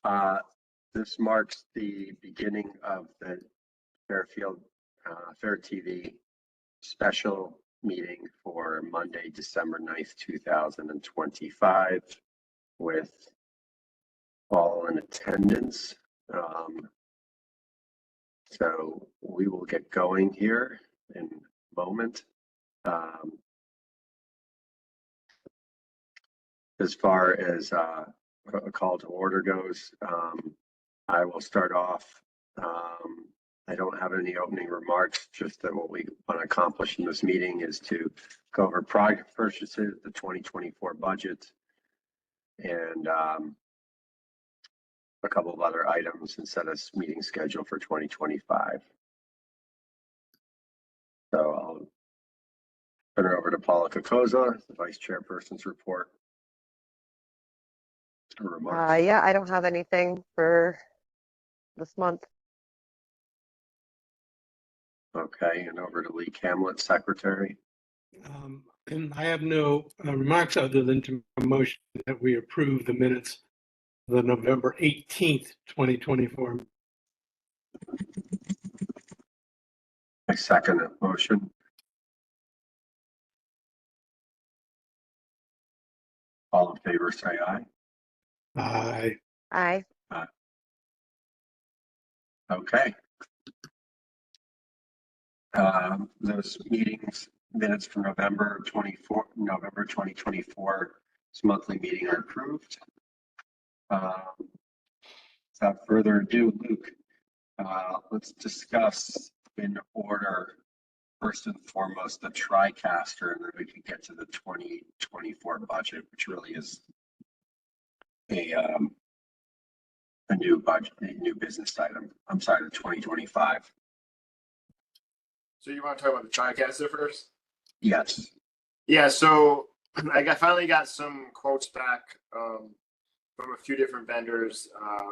Uh, this marks the beginning of the FairTV special meeting for Monday, December 9th, 2025, with all in attendance. So we will get going here in a moment. As far as a call to order goes, I will start off. I don't have any opening remarks, just that what we want to accomplish in this meeting is to go over project purchases, the 2024 budget, and a couple of other items, and set a meeting schedule for 2025. So I'll turn it over to Paula Kokoza, the Vice Chairperson's report. Remarks. Yeah, I don't have anything for this month. Okay, and over to Lee Camlet, Secretary. And I have no remarks other than to motion that we approve the minutes of the November 18th, 2024. I second that motion. All in favor, say aye. Aye. Aye. Okay. Those meetings minutes from November 2024, this monthly meeting are approved. Without further ado, Luke, let's discuss in order, first and foremost, the TriCaster, and then we can get to the 2024 budget, which really is a new budget, a new business item. I'm sorry, the 2025. So you want to talk about the TriCaster first? Yes. Yeah, so I finally got some quotes back from a few different vendors.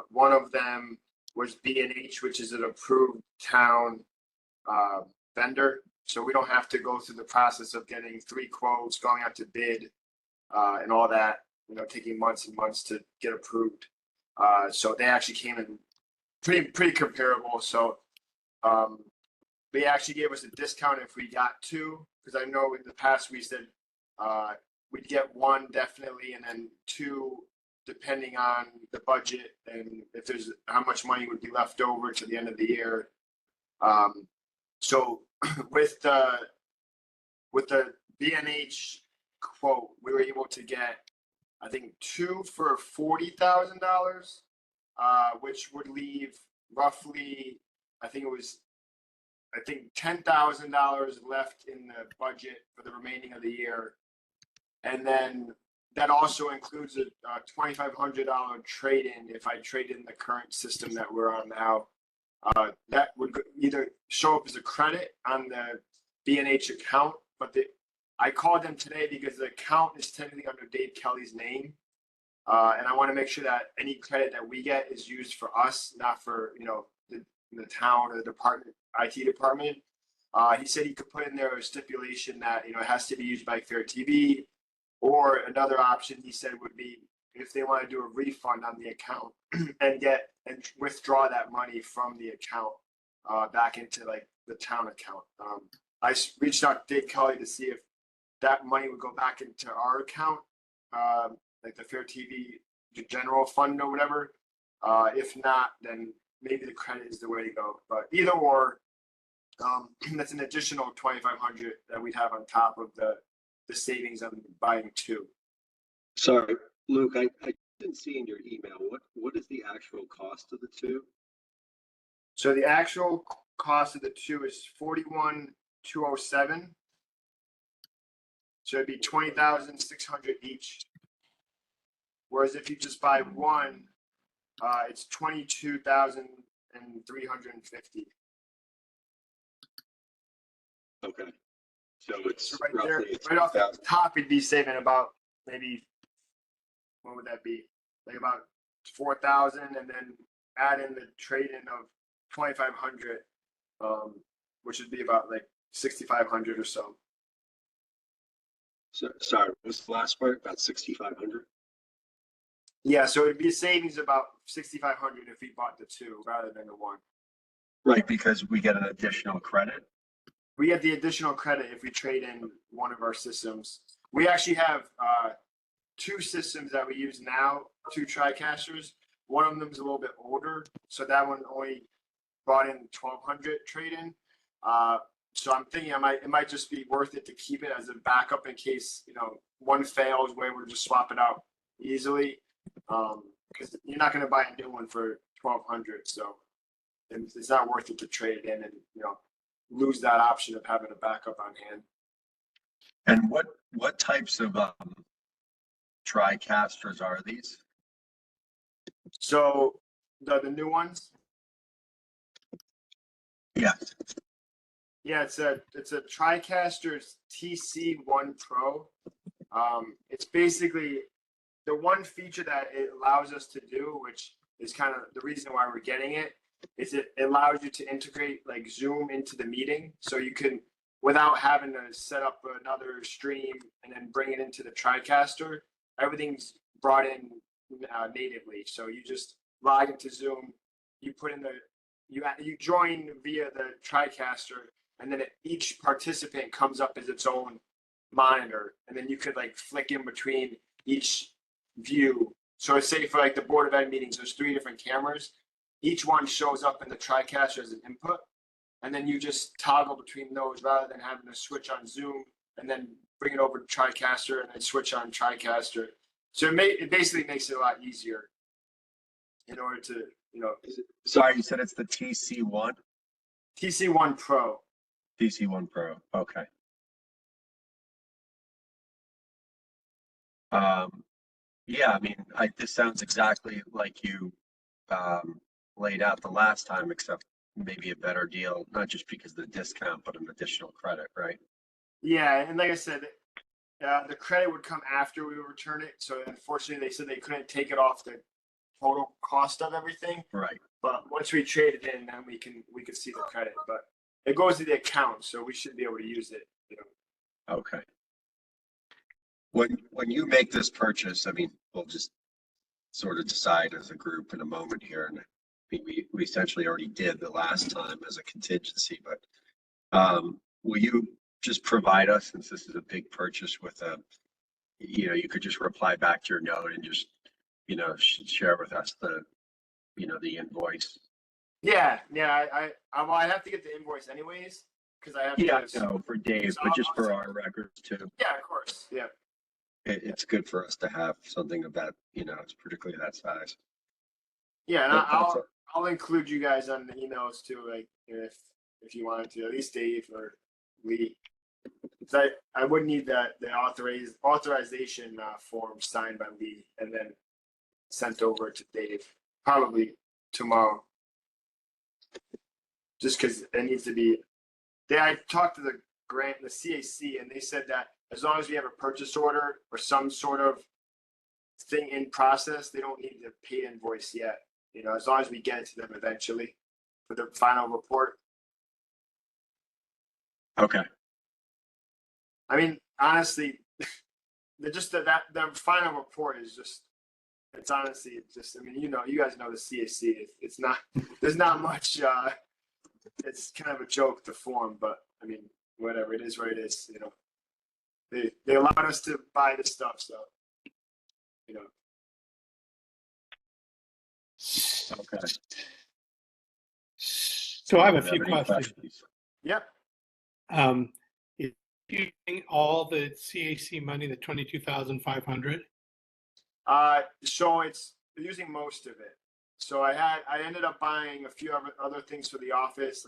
One of them was B&H, which is an approved town vendor. So we don't have to go through the process of getting 3 quotes, going out to bid, and all that, taking months and months to get approved. So they actually came in pretty comparable. So they actually gave us a discount if we got 2, because I know in the past we said we'd get 1 definitely, and then 2 depending on the budget and if there's how much money would be left over to the end of the year. So with the B&H quote, we were able to get, I think, 2 for $40,000, which would leave roughly, I think $10,000 left in the budget for the remaining of the year. And then that also includes a $2,500 trade-in if I trade in the current system that we're on now. That would either show up as a credit on the B&H account, but I called them today because the account is technically under Dave Kelly's name. And I want to make sure that any credit that we get is used for us, not for, the town or the department, IT department. He said he could put in there a stipulation that, it has to be used by FairTV, or another option he said would be if they want to do a refund on the account and withdraw that money from the account back into like the town account. I reached out to Dave Kelly to see if that money would go back into our account, like the FairTV general fund or whatever. If not, then maybe the credit is the way to go. But either or, that's an additional $2,500 that we'd have on top of the savings on buying 2. Sorry, Luke, I didn't see in your email, what is the actual cost of the 2? So the actual cost of the 2 is $41,207. So it'd be $20,600 each. Whereas if you just buy 1, it's $22,350. Okay. So it's So right roughly there, right off the top, you'd be saving about maybe, what would that be? Like about 4,000, and then add in the trade-in of 2,500, which would be about like 6,500 or so. So sorry, what was the last part? About 6,500? Yeah, so it'd be a savings about 6,500 if we bought the two rather than the one. Right, because we get an additional credit. We get the additional credit if we trade in one of our systems. We actually have two systems that we use now, two TriCasters. One of them is a little bit older, so that one only brought in 1,200 trade in. So I'm thinking it might just be worth it to keep it as a backup in case, you know, one fails, we're able to just swap it out easily. Because you're not going to buy a new one for 1,200, so it's not worth it to trade it in and, you know, lose that option of having a backup on hand. And what types of TriCasters are these? So the new ones, Yeah. yeah, it's a TriCaster's TC1 Pro. It's basically the one feature that it allows us to do, which is kind of the reason why we're getting it, is it allows you to integrate like Zoom into the meeting. So you can, without having to set up another stream and then bring it into the TriCaster, everything's brought in natively. So you just log into Zoom, you put in you join via the TriCaster, and then each participant comes up as its own monitor, and then you could like flick in between each view. So say for like the Board of Ed meetings, there's 3 different cameras. Each one shows up in the TriCaster as an input, and then you just toggle between those rather than having to switch on Zoom and then bring it over to TriCaster and then switch on TriCaster. So it basically makes it a lot easier in order to, you know. Sorry, you said it's the TC1? TC1 Pro. TC1 Pro, okay. Yeah, I mean, this sounds exactly like you laid out the last time, except maybe a better deal, not just because of the discount, but an additional credit, right? Yeah, and like I said, the credit would come after we return it. So unfortunately, they said they couldn't take it off the total cost of everything. Right. But once we trade it in, then we could see the credit. But it goes to the account, so we should be able to use it. You know. Okay. When you make this purchase, I mean, we'll just sort of decide as a group in a moment here, and I mean, we essentially already did the last time as a contingency, but will you just provide us, since this is a big purchase, with you could just reply back to your note and just, share with us the invoice. Yeah. I have to get the invoice anyways because I have to. No, for Dave, but just for our records too. Yeah, of course. Yeah. It's good for us to have something of that, it's particularly that size. Yeah, and But I'll include you guys on the emails too, like if you wanted to, at least Dave or Lee. I would need the authorization form signed by Lee and then sent over to Dave probably tomorrow. Just because it needs to be. I talked to the CAC, and they said that as long as we have a purchase order or some sort of thing in process, they don't need the pay invoice yet. As long as we get it to them eventually for the final report. Okay. I mean, honestly, the final report is just. It's honestly just. I mean, you guys know the CAC. It's not. There's not much. It's kind of a joke to form, but I mean, whatever. It is what it is. They allowed us to buy this stuff, so Okay. So I have a few Any questions. Yep. Is using all the CAC money, the 22,500? So it's using most of it. So I ended up buying a few other things for the office,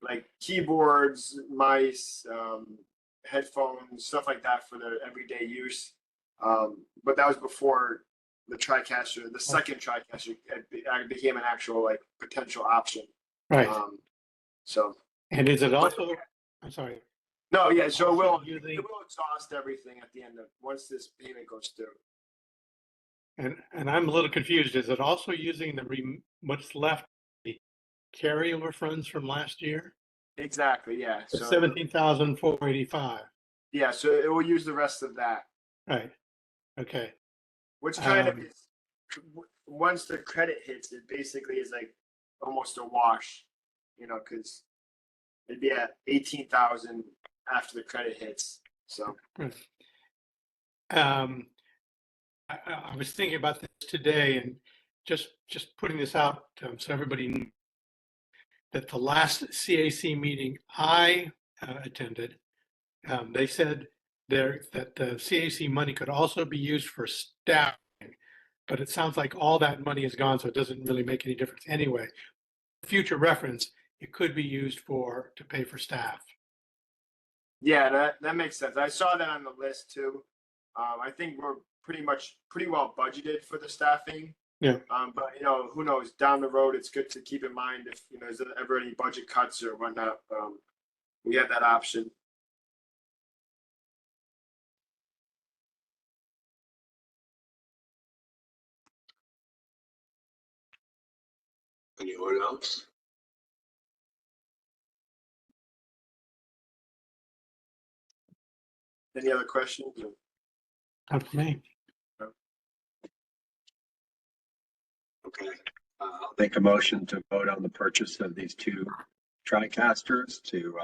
like keyboards, mice, headphones, stuff like that for their everyday use. But that was before the TriCaster, the second TriCaster became an actual like potential option. Right. So. And is it also? I'm sorry. No, yeah. So it will exhaust everything at the end of once this payment goes through. And I'm a little confused. Is it also using what's left, the carryover funds from last year? Exactly. Yeah. So 17,485. Yeah. So it will use the rest of that. Right. Okay. which kind of Um, is, once the credit hits, it basically is like almost a wash, you know, because it'd be at 18,000 after the credit hits. So um, I was thinking about this today and just putting this out so everybody knew that the last CAC meeting I attended, they said there that the CAC money could also be used for staffing, but it sounds like all that money is gone, so it doesn't really make any difference anyway. Future reference, it could be used to pay for staff. yeah, that makes sense. I saw that on the list too. I think we're pretty well budgeted for the staffing. Yeah. But you know, who knows? Down the road, it's good to keep in mind if you know there's ever any budget cuts or whatnot. We have that option. Anyone else? Any other questions? Not for me. Okay, I'll make a motion to vote on the purchase of these two TriCasters to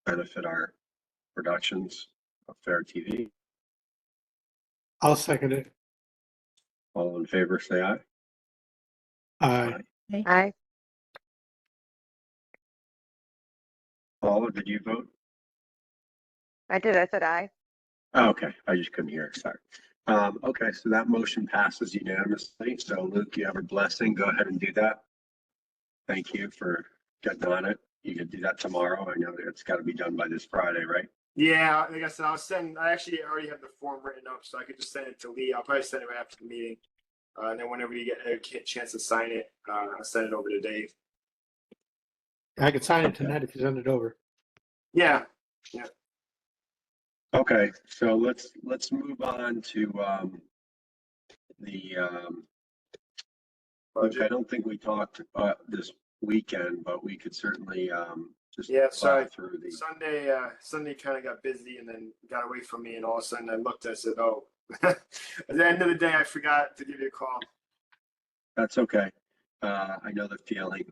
benefit our productions of FairTV. I'll second it. All in favor, say aye. Aye. Aye. Paula, did you vote? I did. I said aye. Oh, okay, I just couldn't hear, sorry. Okay, so that motion passes unanimously. So Luke, you have a blessing. Go ahead and do that. Thank you for getting on it. You can do that tomorrow. I know it's got to be done by this Friday, right? Yeah, like I said, I actually already have the form written up, so I could just send it to Lee. I'll probably send it right after the meeting. And then whenever you get a chance to sign it, I'll send it over to Dave. I could sign it tonight if you send it over. Yeah. Okay, so let's move on to the Luke, I don't think we talked this weekend, but we could certainly just Yeah, plow sorry. through the. Sunday kind of got busy and then got away from me, and all of a sudden I looked. I said, "Oh." At the end of the day, I forgot to give you a call. That's okay. I know the feeling.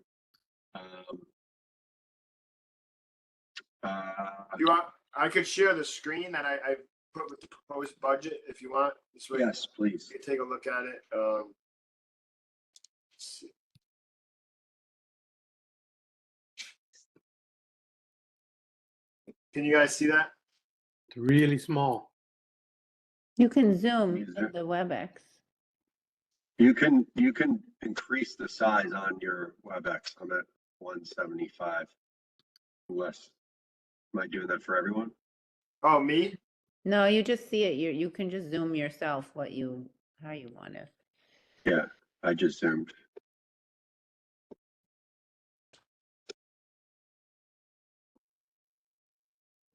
You want? I could share the screen that I put with the proposed budget if you want. This way, Yes, please. you can take a look at it. Let's see. Can you guys see that? It's really small. You can zoom Use in it. the WebEx. You can increase the size on your WebEx. I'm at 175. Less. Am I doing that for everyone? Oh, me? No, you just see it. You can just zoom yourself how you want it. Yeah, I just zoomed.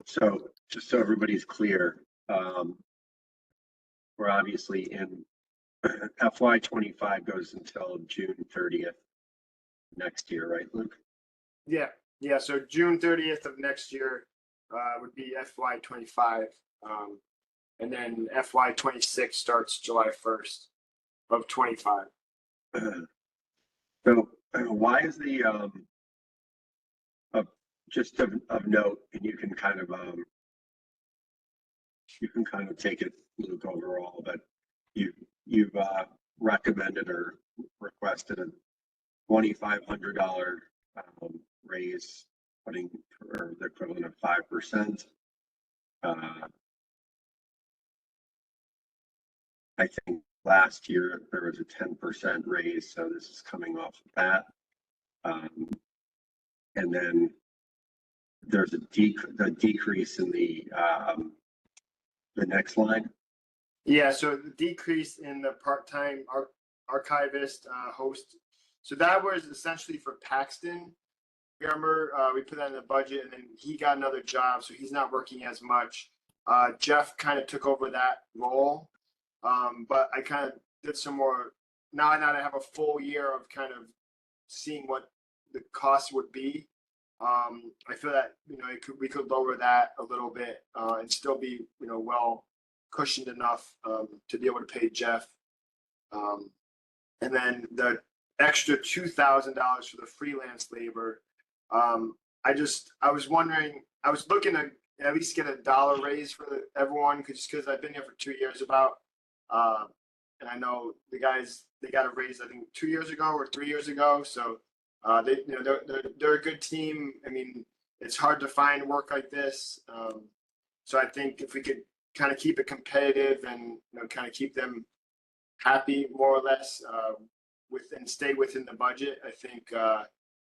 So just so everybody's clear, we're obviously in FY25 goes until June 30th next year, right, Luke? Yeah. So June 30th of next year would be FY25, and then FY26 starts July 1st of 25. So why is the just of note, and you can kind of take it, Luke, overall, but you've recommended or requested a $2,500 raise, putting or the equivalent of 5%. I think last year there was a 10% raise, so this is coming off of that. And then there's a decrease in the next line. Yeah, so the decrease in the part-time archivist host. So that was essentially for Paxton. Remember, we put that in the budget, and then he got another job, so he's not working as much. Jeff kind of took over that role, but I kind of did some more. Now I have a full year of kind of seeing what the cost would be. I feel that we could lower that a little bit and still be well cushioned enough to be able to pay Jeff And then the extra $2,000 for the freelance labor. I was wondering, I was looking to at least get a dollar raise for everyone, because I've been here for 2 years about. And I know the guys, they got a raise, I think 2 years ago or 3 years ago. So they, you know, they're a good team. I mean, it's hard to find work like this. So I think if we could kind of keep it competitive and, you know, kind of keep them happy more or less, and stay within the budget, I think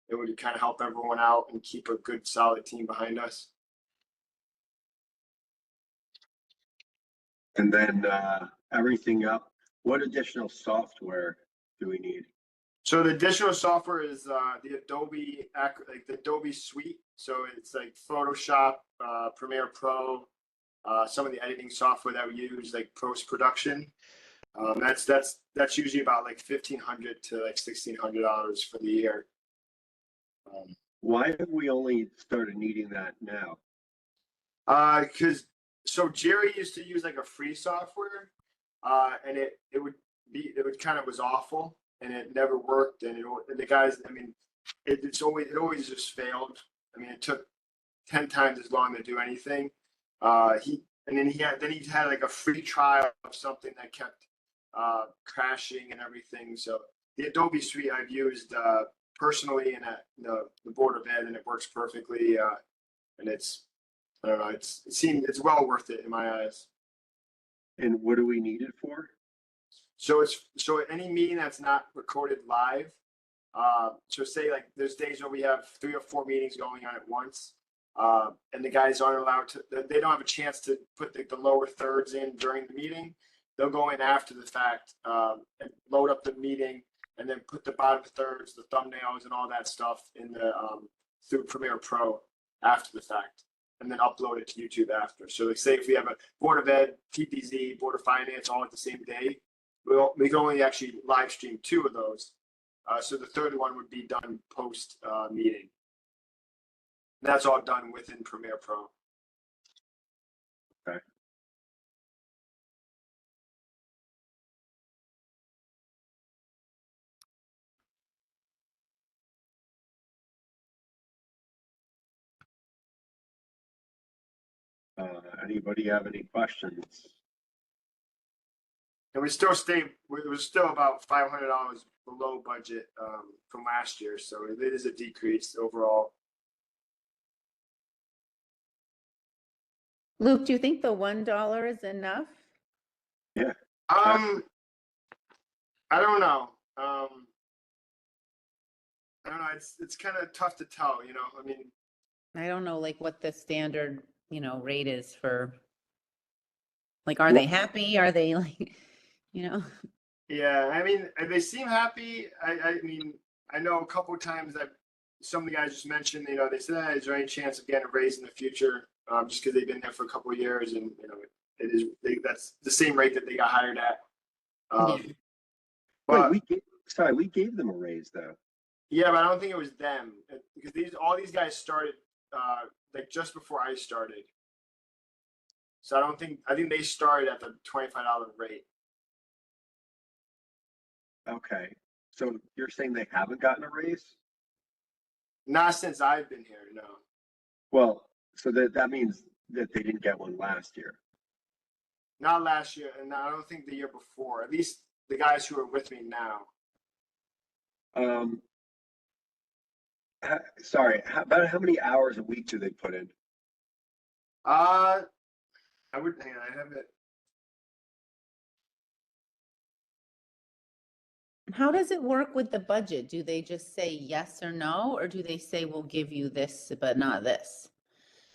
it would kind of help everyone out and keep a good solid team behind us. And then everything up. What additional software do we need? So the additional software is the Adobe, like the Adobe suite. So it's like Photoshop, Premiere Pro, some of the editing software that we use, like post production. That's usually about like $1,500 to like $1,600 for the year. Why have we only started needing that now? Because so Jerry used to use like a free software, and it would kind of was awful, and it never worked, and the guys, I mean, it always just failed. I mean, it took 10 times as long to do anything. He had like a free trial of something that kept crashing and everything. So the Adobe suite I've used personally and at the Board of Ed, and it works perfectly. And it's, I don't know, it's well worth it in my eyes. And what do we need it for? So any meeting that's not recorded live. So say like there's days where we have 3 or 4 meetings going on at once. And the guys aren't allowed to, they don't have a chance to put the lower thirds in during the meeting. They'll go in after the fact, and load up the meeting, and then put the bottom thirds, the thumbnails and all that stuff in the, through Premiere Pro after the fact, and then upload it to YouTube after. So like say if we have a Board of Ed, TPZ, Board of Finance all at the same day, we can only actually live stream 2 of those. So the third one would be done post meeting. That's all done within Premiere Pro. Okay. Anybody have any questions? And we were still about $500 below budget from last year. So it is a decrease overall. Luke, do you think the $1 is enough? I don't know. I don't know. It's kind of tough to tell, you know. I mean, I don't know, like what the standard, rate is for, like, are they happy? Are they like, yeah. I mean, they seem happy. I mean, I know a couple of times that some of the guys just mentioned, you know, they said, is there any chance of getting a raise in the future? Just because they've been there for a couple of years, and you know, that's the same rate that they got hired at. But Wait, we gave them a raise though. yeah, but I don't think it was them, because all these guys started like just before I started. So I think they started at the $25 rate. Okay. So you're saying they haven't gotten a raise? Not since I've been here, no. Well, so that means that they didn't get one last year. Not last year, and I don't think the year before. At least the guys who are with me now. Sorry, about how many hours a week do they put in? I have it. How does it work with the budget? Do they just say yes or no, or do they say we'll give you this, but not this?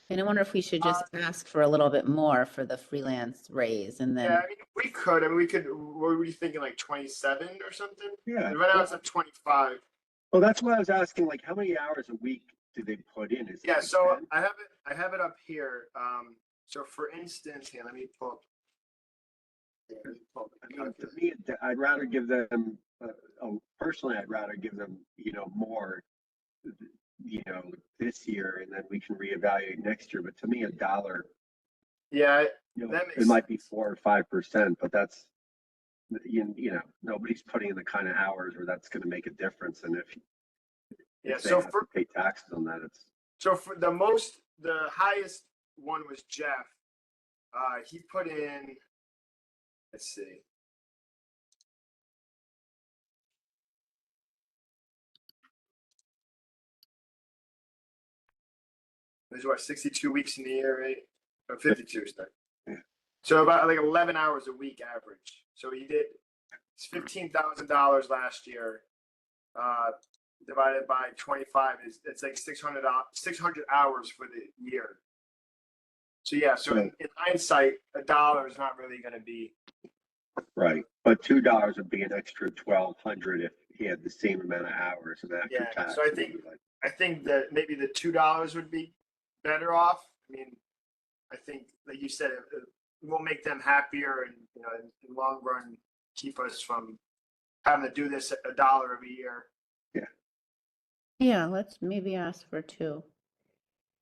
And I wonder if we should just ask for a little bit more for the freelance raise, and then. Yeah, I mean, we could. I mean, we could. What were you thinking, like 27 or something? Yeah. Right now it's at 25. Well, that's why I was asking, like, how many hours a week do they put in? Is it Yeah, like so 10? I have it up here. So for instance, here, let me pull up. Yeah, let me pull up the I mean, to calculator. me, I'd rather give them, personally, I'd rather give them, more, this year, and then we can reevaluate next year. But to me, $1, Yeah, it that makes might be sense. 4 or 5%, but that's, you know, nobody's putting in the kind of hours where that's gonna make a difference, and Yeah, if they so have for, to pay taxes on that, it's, so for the highest one was Jeff. He put in, let's see. There's what, 62 weeks in the year, right? Or 52, sorry. Yeah. So about like 11 hours a week average. So he did, it's $15,000 last year. Divided by 25 is, it's like 600 hours for the year. So yeah, so in hindsight, $1 is not really gonna be, right, but $2 would be an extra 1,200 if he had the same amount of hours and after Yeah, tax. so I it would think- be like, I think that maybe the $2 would be better off. I mean, I think, like you said, it will make them happier and, you know, in the long run, keep us from having to do this $1 every year. Yeah, let's maybe ask for 2.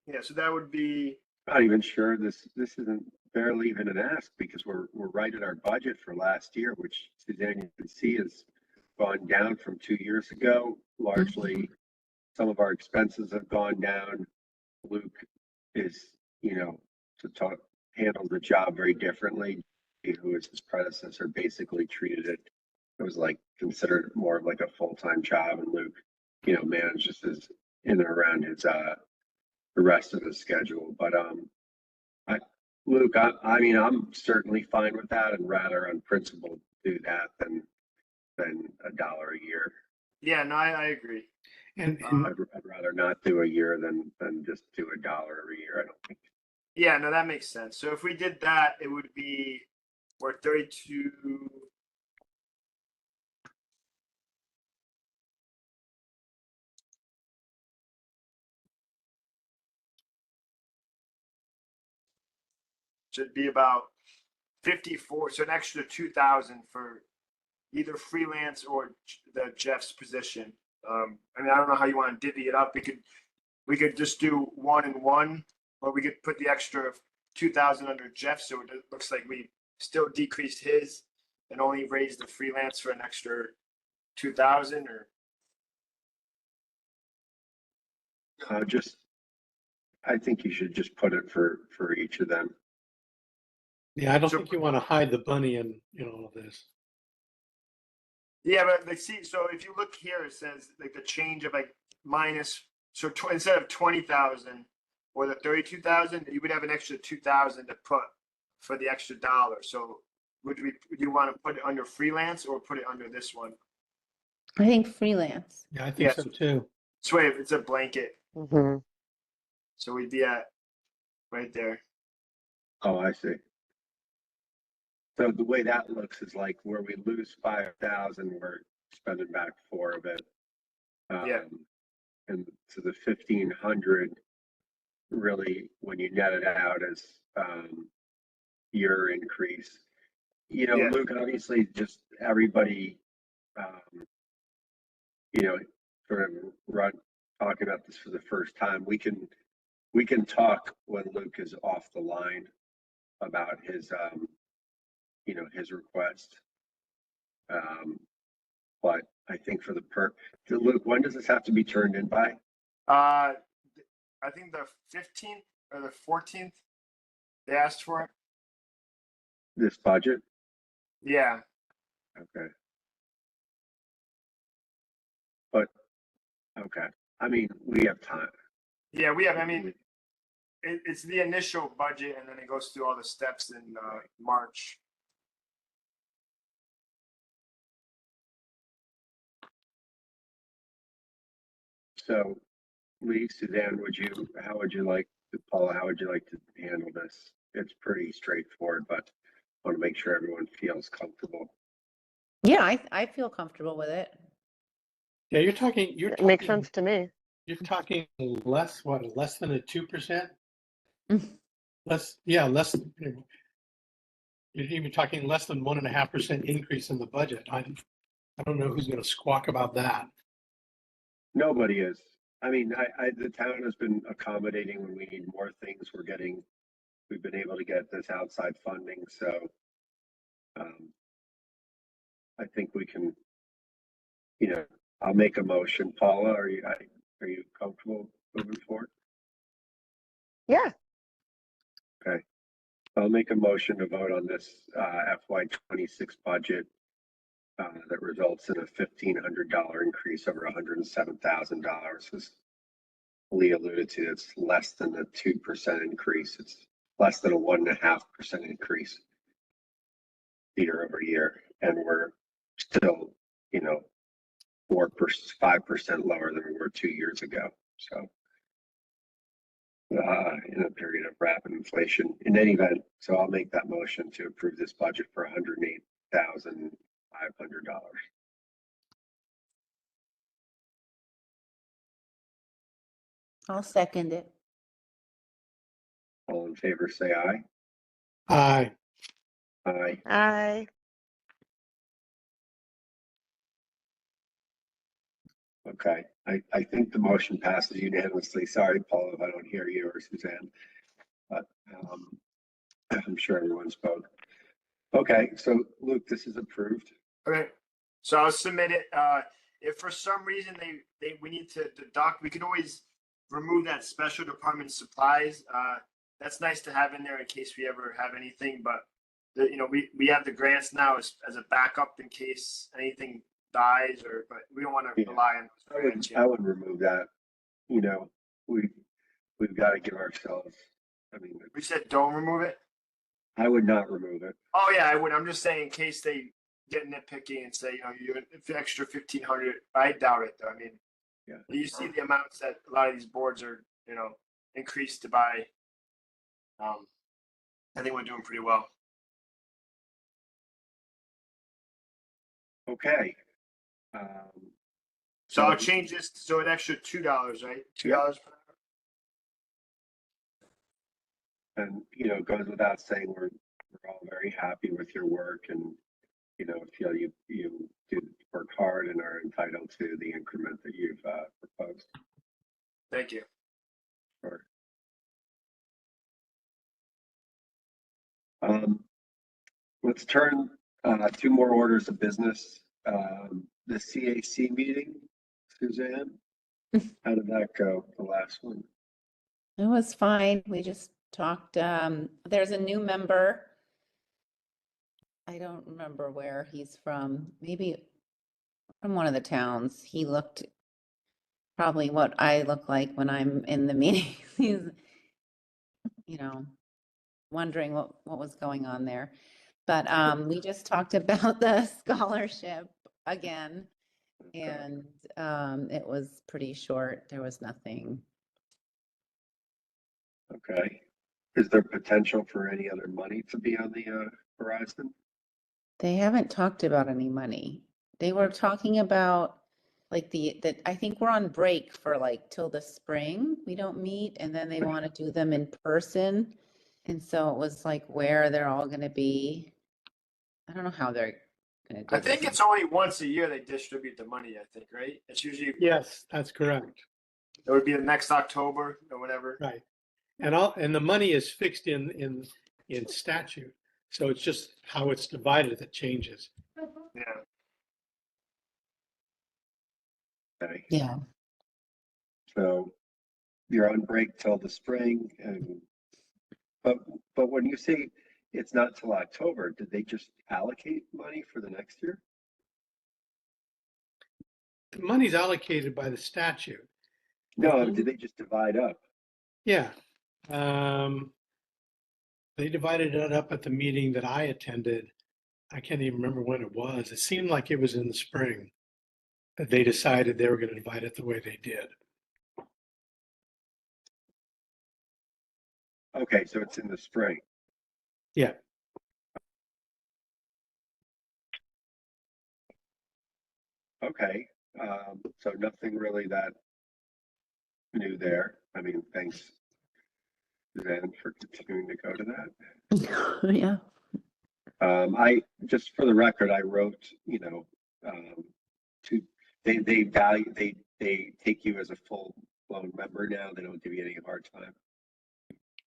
Yeah, so that would be, not even sure this isn't barely even an ask because we're right at our budget for last year, which Suzanne, you can see has gone down from 2 years ago. Largely, some of our expenses have gone down. Luke is, you know, handles the job very differently. Who is his predecessor basically treated it. It was like considered more of like a full-time job, and Luke, you know, manages his in and around his the rest of his schedule. But Luke, I mean, I'm certainly fine with that, and rather on principle do that than $1 a year. yeah, no, I agree. And I'd rather not do a year than just do $1 every year. I don't think. Yeah, no, that makes sense. So if we did that, it would be, we're 32. Should be about 54, so an extra 2,000 for either freelance or the Jeff's position. I mean, I don't know how you want to divvy it up. We could just do 1 and 1, or we could put the extra 2,000 under Jeff, so it looks like we still decreased his and only raised the freelance for an extra 2,000. Or I think you should just put it for each of them. yeah, I don't So- think you want to hide the bunny in all of this. yeah, but like, see, so if you look here, it says like the change of like minus, so instead of 20,000 or the 32,000, you would have an extra 2,000 to put for the extra $1. So would you want to put it under freelance or put it under this one? I think freelance. Yeah, I think Yes. so too. So wait, it's a blanket, Hmm. so we'd be at right there. Oh, I see. So the way that looks is like where we lose 5,000, we're spending back 4 of it. Yeah. And so the 1,500 really, when you net it out, is your increase. You know, Yeah. Luke, obviously, just everybody, you know, sort of talking about this for the first time. We can talk when Luke is off the line about his, you know, his request. But I think for Luke, when does this have to be turned in by? I think the 15th or the 14th, they asked for it. This budget? Yeah, Okay. But, okay, I mean, we have time. yeah, we have. I mean, it's the initial budget, and then it goes through all the steps in March. So, Lee, Suzanne, Paula, how would you like to handle this? It's pretty straightforward, but I want to make sure everyone feels comfortable. Yeah, I feel comfortable with it. Yeah, you're It makes talking, sense to me. you're talking less than a 2%? Mm. Less, you're even talking less than 1.5% increase in the budget. I don't know who's going to squawk about that. Nobody is. I mean, the town has been accommodating when we need more things. We've been able to get this outside funding, so I think we can, I'll make a motion. Paula, are you comfortable moving forward? Yeah, I'll make a motion to vote on this FY26 budget that results in a $1,500 increase over $107,000. As Lee alluded to, it's less than a 2% increase. It's less than a 1.5% increase year over year, and we're still, 5% lower than we were 2 years ago. So. In a period of rapid inflation in any event. So I'll make that motion to approve this budget for $108,500. I'll second it. All in favor, say aye. Aye. Aye. I, Okay. I think the motion passes unanimously. Sorry, Paul, if I don't hear you or Suzanne, but I'm sure everyone spoke. Okay, so Luke, this is approved. Okay, so I'll submit it. If for some reason we need to deduct, we can always remove that special department supplies. That's nice to have in there in case we ever have anything, but we have the grants now as a backup in case anything dies but we don't want to rely on those grants. I would remove that. We've got to give ourselves, We said don't remove it. I would not remove it. Oh yeah, I would. I'm just saying in case they get nitpicky and say, you're an extra 1,500. I doubt it though. Yeah. You see the amounts that a lot of these boards are, increased to buy. I think we're doing pretty well. Okay. So I'll change this so an extra $2, right? $2 per hour. And, it goes without saying, we're all very happy with your work and, feel you did work hard and are entitled to the increment that you've proposed. Thank you. Sure. Let's turn 2 more orders of business. The CAC meeting, Suzanne, how did that go, the last one? It was fine. We just talked, there's a new member. I don't remember where he's from, maybe from one of the towns. He looked probably what I look like when I'm in the meeting. He's, wondering what was going on there. But we just talked about the scholarship again, and it was pretty short. There was nothing. Okay. Is there potential for any other money to be on the horizon? They haven't talked about any money. They were talking about like that I think we're on break for like till the spring. We don't meet, and then they want to do them in person. And so it was like where they're all going to be. I don't know how they're going to do I think this. it's only once a year they distribute the money, I think, right? It's usually, Yes, that's correct. it would be the next October or whatever. Right. And the money is fixed in statute. So it's just how it's divided that changes. Yeah. Okay. Yeah. So you're on break till the spring, but when you say it's not till October, did they just allocate money for the next year? The money's allocated by the statute. No, did they just divide up? Yeah. They divided it up at the meeting that I attended. I can't even remember when it was. It seemed like it was in the spring that they decided they were going to divide it the way they did. Okay, so it's in the spring. Yeah. Okay, so nothing really that new there. Thanks, Suzanne, for continuing to go to that. Yeah. I just for the record, I wrote, they take you as a full blown member now. They don't give you any hard time.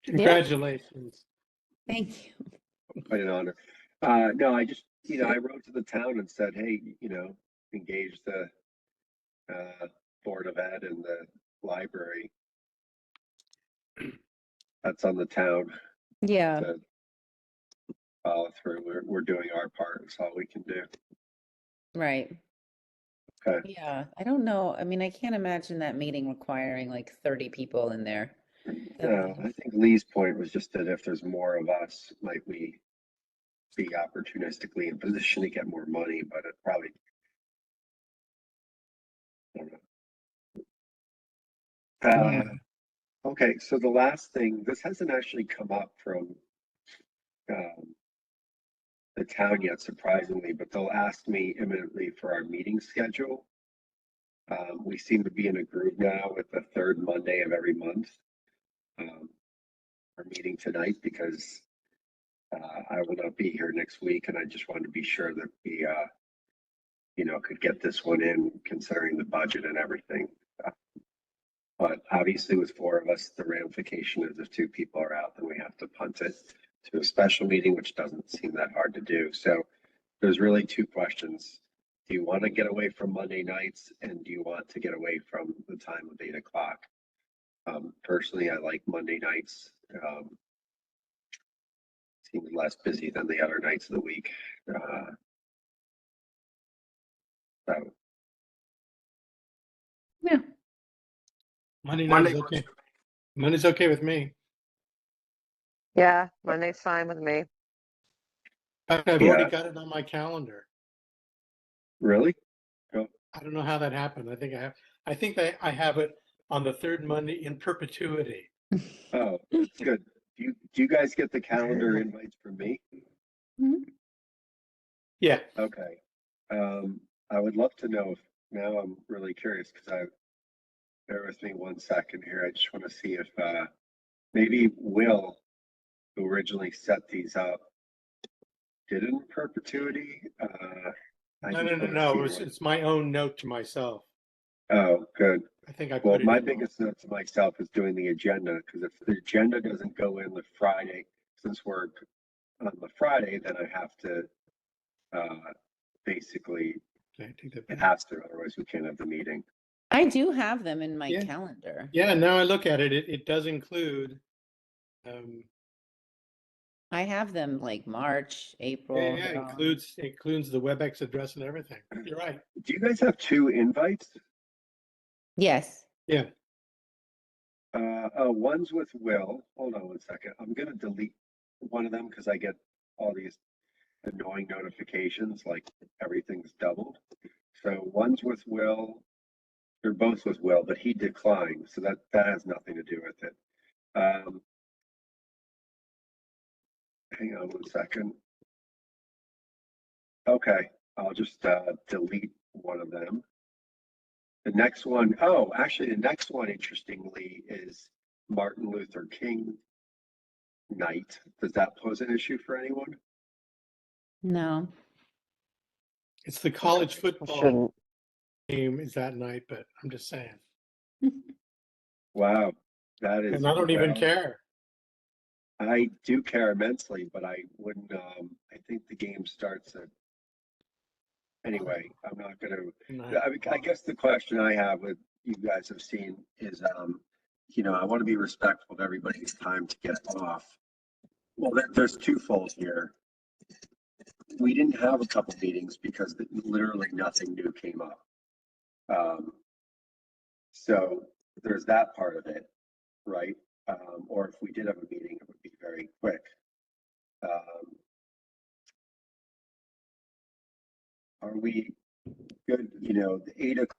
Congratulations. Thank you. Quite an honor. No, I just you know, I wrote to the town and said, hey, you know, engage the Board of Ed and the library. That's on the town Yeah, to follow through. We're doing our part. It's all we can do. right. Okay. Yeah, I don't know. I mean, I can't imagine that meeting requiring like 30 people in there. No, I think Lee's point was just that if there's more of us, might we be opportunistically in position to get more money, but it probably, I don't know. Yeah. Okay, so the last thing, this hasn't actually come up from the town yet, surprisingly, but they'll ask me imminently for our meeting schedule. We seem to be in a groove now with the third Monday of every month. We're meeting tonight because I will not be here next week, and I just wanted to be sure that we, you know, could get this one in considering the budget and everything. But obviously with four of us, the ramification is if two people are out, then we have to punt it to a special meeting, which doesn't seem that hard to do. So there's really two questions. Do you want to get away from Monday nights, and do you want to get away from the time of 8 o'clock? Personally, I like Monday nights. Seems less busy than the other nights of the week. So Yeah. Monday night Monday is works okay. for me. Monday's okay with me. Yeah, Monday's fine with me. In fact, I've already Yeah. got it on my calendar. really? I don't know how that happened. I think that I have it on the third Monday in perpetuity. Oh, that's good. Do you guys get the calendar invites from me? Yeah, Okay. I would love to know if, now I'm really curious because bear with me 1 second here. I just want to see if, maybe Will, who originally set these up, did it in perpetuity. I no, just no, no, want to no. see It's my own note to myself. oh, good. I think I Well, put it my in wrong. biggest note to myself is doing the agenda, because if the agenda doesn't go in the Friday, since we're on the Friday, then I have to, basically, Okay, take that it back. has to, otherwise we can't have the meeting. I do have them in my Yeah. calendar. Yeah, now I look at it, it does include, I have them like March, April. yeah, they're all- includes the WebEx address and everything. You're right. Do you guys have two invites? Yes. Yeah, One's with Will. Hold on 1 second. I'm gonna delete one of them because I get all these annoying notifications, like everything's doubled. So one's with Will. They're both with Will, but he declined, so that has nothing to do with it. Hang on 1 second. Okay, I'll just delete one of them. The next one, oh, actually, the next one, interestingly, is Martin Luther King night. Does that pose an issue for anyone? No. it's the college I football shouldn't. game is that night, but I'm just saying. Wow, that is. And I don't even well, care. I do care immensely, but I wouldn't, I think the game starts at, anyway, I'm not gonna, I guess the question I have with you guys have seen is, you know, I want to be respectful of everybody's time to get off. Well, there's twofold here. We didn't have a couple meetings because literally nothing new came up. So there's that part of it, right? Or if we did have a meeting, it would be very quick. Are we good? You know, the 8 o'clock,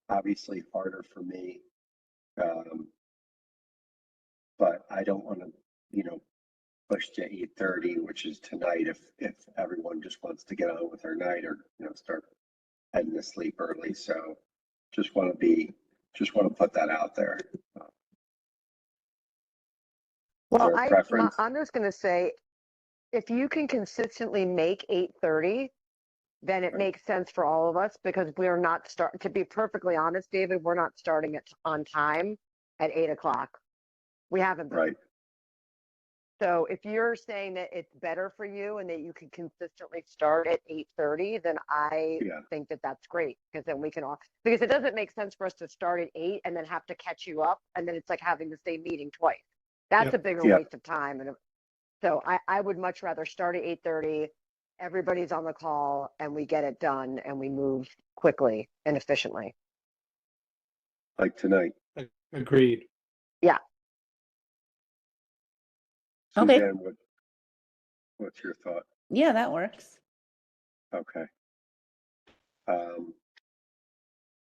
obviously harder for me. But I don't want to, you know, push to 8:30, which is tonight, if everyone just wants to get on with their night or, you know, start heading to sleep early. So just want to put that out there. Well, there a preference? I'm just gonna say, if you can consistently make 8:30, then it Right. makes sense for all of us because we're not to be perfectly honest, David, we're not starting it on time at 8 o'clock. We haven't been. Right. So if you're saying that it's better for you and that you can consistently start at 8:30, then I Yeah. think that that's great, because then we can all, because it doesn't make sense for us to start at 8 and then have to catch you up, and then it's like having the same meeting twice. That's Yep. a bigger Yep. waste of time. And so I would much rather start at 8:30, everybody's on the call, and we get it done and we move quickly and efficiently. Like tonight. Agreed. Okay. Suzanne, what's your thought? Yeah, that works. Okay.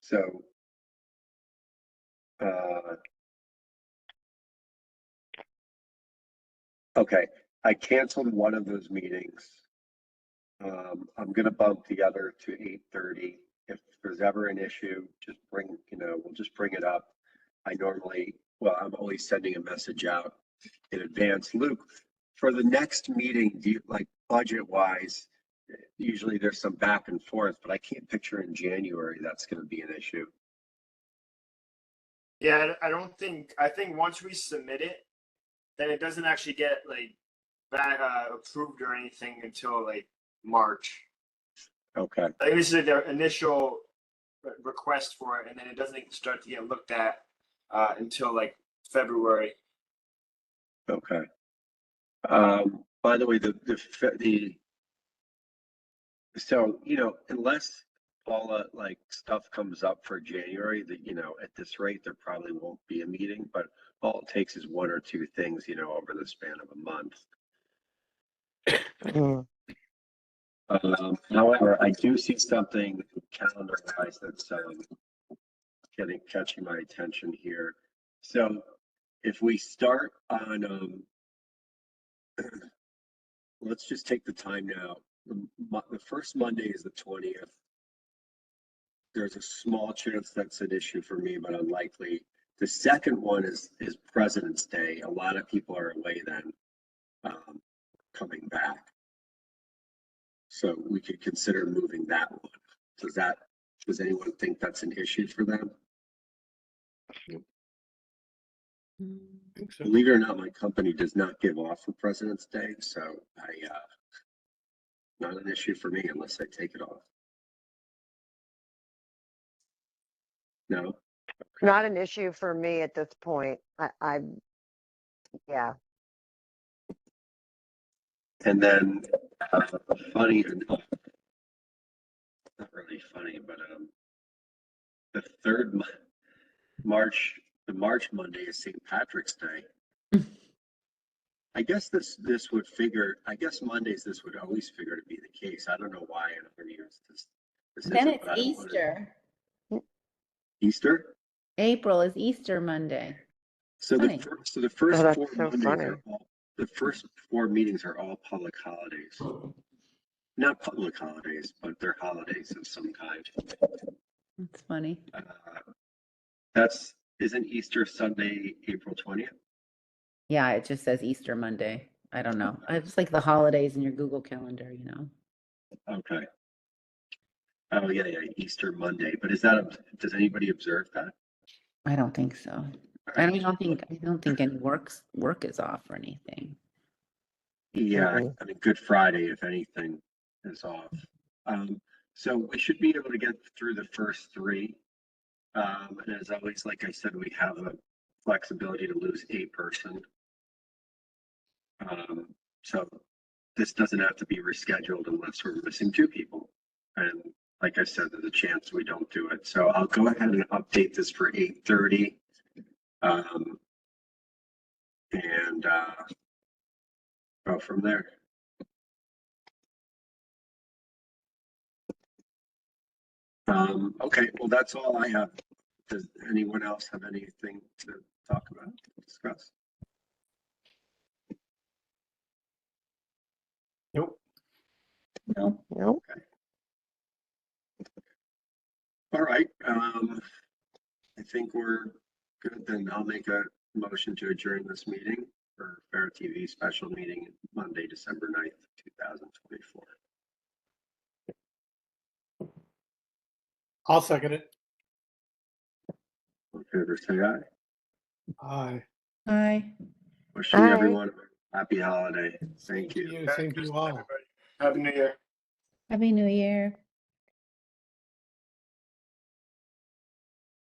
So, okay, I canceled one of those meetings. I'm gonna bump the other to 8:30. If there's ever an issue, just we'll just bring it up. I'm always sending a message out in advance. Luke, for the next meeting, do you, like, budget wise, usually there's some back and forth, but I can't picture in January that's gonna be an issue. Yeah, I think once we submit it, then it doesn't actually get like back, approved or anything until like March. Okay, I think this is their initial request for it, and then it doesn't start to get looked at until like February. okay. By the way, so, unless Paula, like, stuff comes up for January, that, at this rate, there probably won't be a meeting, but all it takes is one or two things, over the span of a month. However, I do see something calendar wise that's catching my attention here. So if we start on, let's just take the time now. The first Monday is the 20th. There's a small chance that's an issue for me, but unlikely. The second one is President's Day. A lot of people are away then, coming back. So we could consider moving that one. Does anyone think that's an issue for them? I think so. Believe it or not, my company does not give off for President's Day, so not an issue for me unless I take it off. No? Not an issue for me at this point. Yeah. And then, funny, not really funny, but the third March, the March Monday is St. Patrick's Day. I guess this would figure. I guess Mondays this would always figure to be the case. I don't know why in other years this Then isn't, it's but I don't want to- Easter. Easter. April is Easter Monday. So Funny. the first that's four so Mondays funny. are all, the first four meetings are all public holidays. Not public holidays, but they're holidays of some kind. That's funny. Isn't Easter Sunday, April 20th? Yeah, it just says Easter Monday. I don't know. It's like the holidays in your Google Calendar, Okay. Oh, yeah, Easter Monday. But does anybody observe that? I don't think so. I don't think any work is off or anything. Yeah, Mhm. I mean, Good Friday, if anything, is off. So we should be able to get through the first three. And as always, like I said, we have the flexibility to lose a person. So this doesn't have to be rescheduled unless we're missing two people. And like I said, there's a chance we don't do it. So I'll go ahead and update this for 8:30. And go from there. Okay, well, that's all I have. Does anyone else have anything to talk about, discuss? Nope. No. Nope. All right, I think we're good. Then I'll make a motion to adjourn this meeting for FairTV special meeting Monday, December 9th, 2024. I'll second it. All in favor, say aye. Aye. Hi. Wishing Aye. everyone Happy holiday. Same Thank to you. you, same to you all. Happy New Year. Happy New Year.